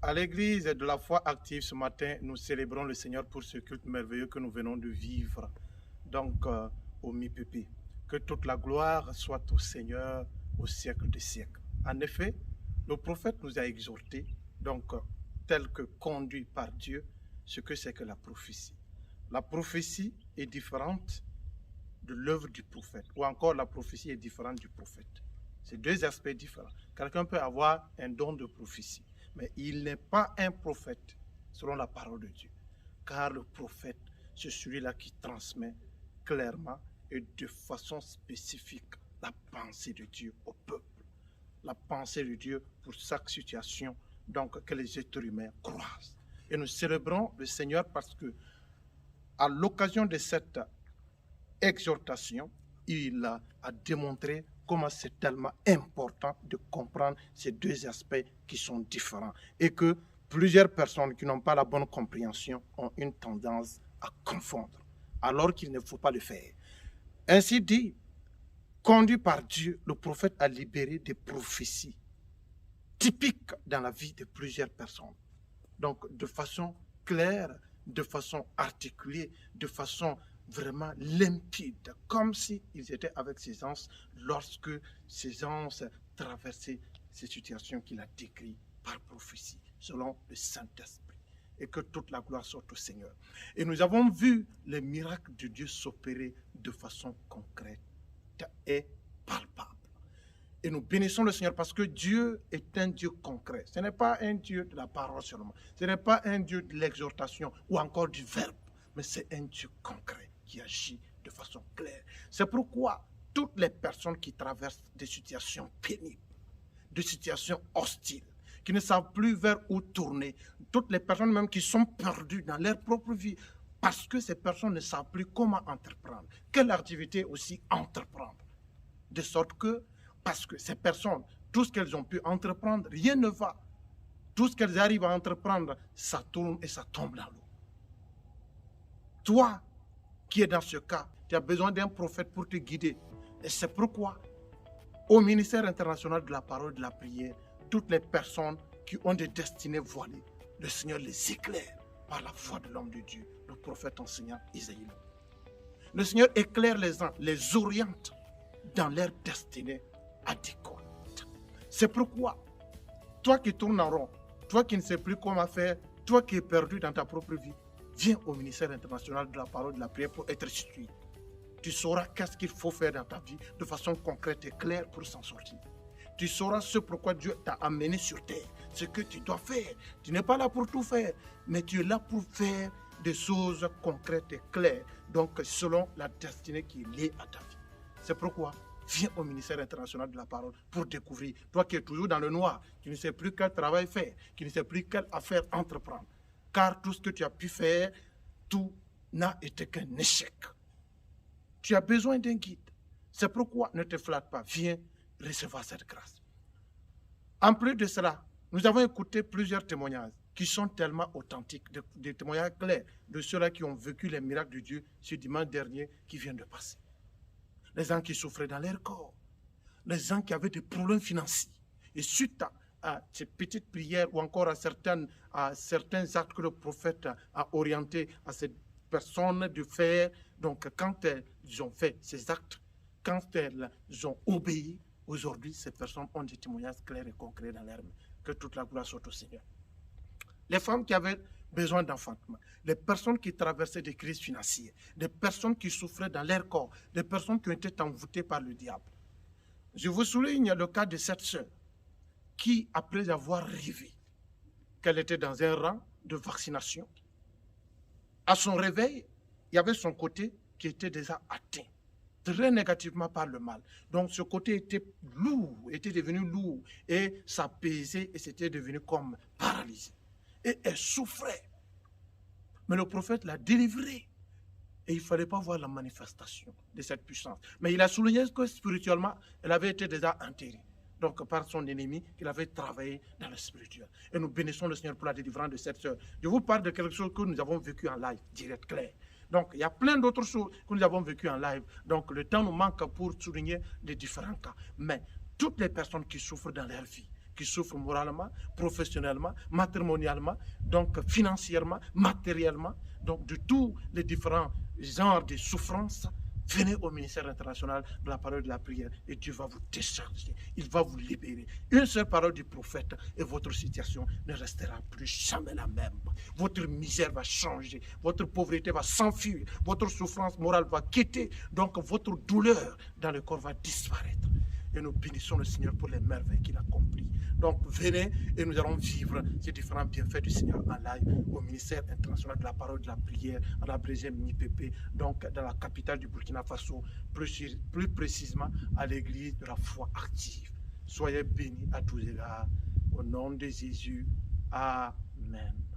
À l'église de la foi active ce matin, nous célébrons le Seigneur pour ce culte merveilleux que nous venons de vivre, donc au MIPP. Que toute la gloire soit au Seigneur au siècle des siècles. En effet, le prophète nous a exhortés, donc tel que conduit par Dieu, ce que c'est que la prophétie. La prophétie est différente de l'œuvre du prophète, ou encore la prophétie est différente du prophète. C'est deux aspects différents. Quelqu'un peut avoir un don de prophétie, mais il n'est pas un prophète selon la parole de Dieu. Car le prophète, c'est celui-là qui transmet clairement et de façon spécifique la pensée de Dieu au peuple. La pensée de Dieu pour chaque situation, donc que les êtres humains croisent. Et nous célébrons le Seigneur parce que, à l'occasion de cette exhortation, il a démontré comment c'est tellement important de comprendre ces deux aspects qui sont différents et que plusieurs personnes qui n'ont pas la bonne compréhension ont une tendance à confondre, alors qu'il ne faut pas le faire. Ainsi dit, conduit par Dieu, le prophète a libéré des prophéties typiques dans la vie de plusieurs personnes. Donc, de façon claire, de façon articulée, de façon vraiment limpide, comme s'ils étaient avec ces anges lorsque ces anges traversaient ces situations qu'il a décrites par prophétie, selon le Saint-Esprit. Et que toute la gloire soit au Seigneur. Et nous avons vu les miracles de Dieu s'opérer de façon concrète et palpable. Et nous bénissons le Seigneur parce que Dieu est un Dieu concret. Ce n'est pas un Dieu de la parole seulement. Ce n'est pas un Dieu de l'exhortation ou encore du verbe, mais c'est un Dieu concret qui agit de façon claire. C'est pourquoi toutes les personnes qui traversent des situations pénibles, des situations hostiles, qui ne savent plus vers où tourner, toutes les personnes même qui sont perdues dans leur propre vie, parce que ces personnes ne savent plus comment entreprendre, quelle activité aussi entreprendre. De sorte que, parce que ces personnes, tout ce qu'elles ont pu entreprendre, rien ne va. Tout ce qu'elles arrivent à entreprendre, ça tourne et ça tombe dans l'eau. Toi, qui es dans ce cas, tu as besoin d'un prophète pour te guider. Et c'est pourquoi, au ministère international de la parole et de la prière, toutes les personnes qui ont des destinées voilées, le Seigneur les éclaire par la voix de l'homme de Dieu, le prophète enseignant Isaïe. Le Seigneur éclaire les uns, les oriente dans leur destinée adéquate. C'est pourquoi, toi qui tournes en rond, toi qui ne sais plus comment faire, toi qui es perdu dans ta propre vie, viens au ministère international de la parole et de la prière pour être instruit. Tu sauras qu'est-ce qu'il faut faire dans ta vie de façon concrète et claire pour s'en sortir. Tu sauras ce pourquoi Dieu t'a amené sur terre, ce que tu dois faire. Tu n'es pas là pour tout faire, mais tu es là pour faire des choses concrètes et claires, donc selon la destinée qui est liée à ta vie. C'est pourquoi viens au ministère international de la parole pour découvrir, toi qui es toujours dans le noir, qui ne sais plus quel travail faire, qui ne sais plus quelle affaire entreprendre. Car tout ce que tu as pu faire, tout n'a été qu'un échec. Tu as besoin d'un guide. C'est pourquoi ne te flatte pas, viens recevoir cette grâce. En plus de cela, nous avons écouté plusieurs témoignages qui sont tellement authentiques, des témoignages clairs de ceux-là qui ont vécu les miracles de Dieu ce dimanche dernier qui vient de passer. Les gens qui souffraient dans leur corps, les gens qui avaient des problèmes financiers. Et suite à ces petites prières ou encore à certains actes que le prophète a orientés à ces personnes de faire, donc quand elles ont fait ces actes, quand elles ont obéi, aujourd'hui, ces personnes ont des témoignages clairs et concrets dans leur vie. Que toute la gloire soit au Seigneur. Les femmes qui avaient besoin d'enfantement, les personnes qui traversaient des crises financières, des personnes qui souffraient dans leur corps, des personnes qui ont été envoûtées par le diable. Je vous souligne le cas de cette sœur qui, après avoir rêvé qu'elle était dans un rang de vaccination, à son réveil, il y avait son côté qui était déjà atteint très négativement par le mal. Donc ce côté était lourd, était devenu lourd et ça pesait et c'était devenu comme paralysé. Et elle souffrait. Mais le prophète l'a délivrée. Et il ne fallait pas voir la manifestation de cette puissance. Mais il a souligné que spirituellement, elle avait été déjà enterrée. Donc par son ennemi, qu'il avait travaillé dans le spirituel. Et nous bénissons le Seigneur pour la délivrance de cette sœur. Je vous parle de quelque chose que nous avons vécu en live, direct, clair. Donc, il y a plein d'autres choses que nous avons vécues en live. Donc, le temps nous manque pour souligner les différents cas. Mais toutes les personnes qui souffrent dans leur vie, qui souffrent moralement, professionnellement, matrimonialement, donc financièrement, matériellement, donc de tous les différents genres de souffrances. Venez au ministère international de la parole et de la prière et Dieu va vous décharger. Il va vous libérer. Une seule parole du prophète et votre situation ne restera plus jamais la même. Votre misère va changer. Votre pauvreté va s'enfuir. Votre souffrance morale va quitter. Donc votre douleur dans le corps va disparaître. Et nous bénissons le Seigneur pour les merveilles qu'il a accomplit. Donc venez et nous allons vivre ces différents bienfaits du Seigneur en live au ministère international de la parole et de la prière, en abrégé MIPP, donc dans la capitale du Burkina Faso, plus précisément à l'église de la foi active. Soyez bénis à tous égards. Au nom de Jésus. Amen.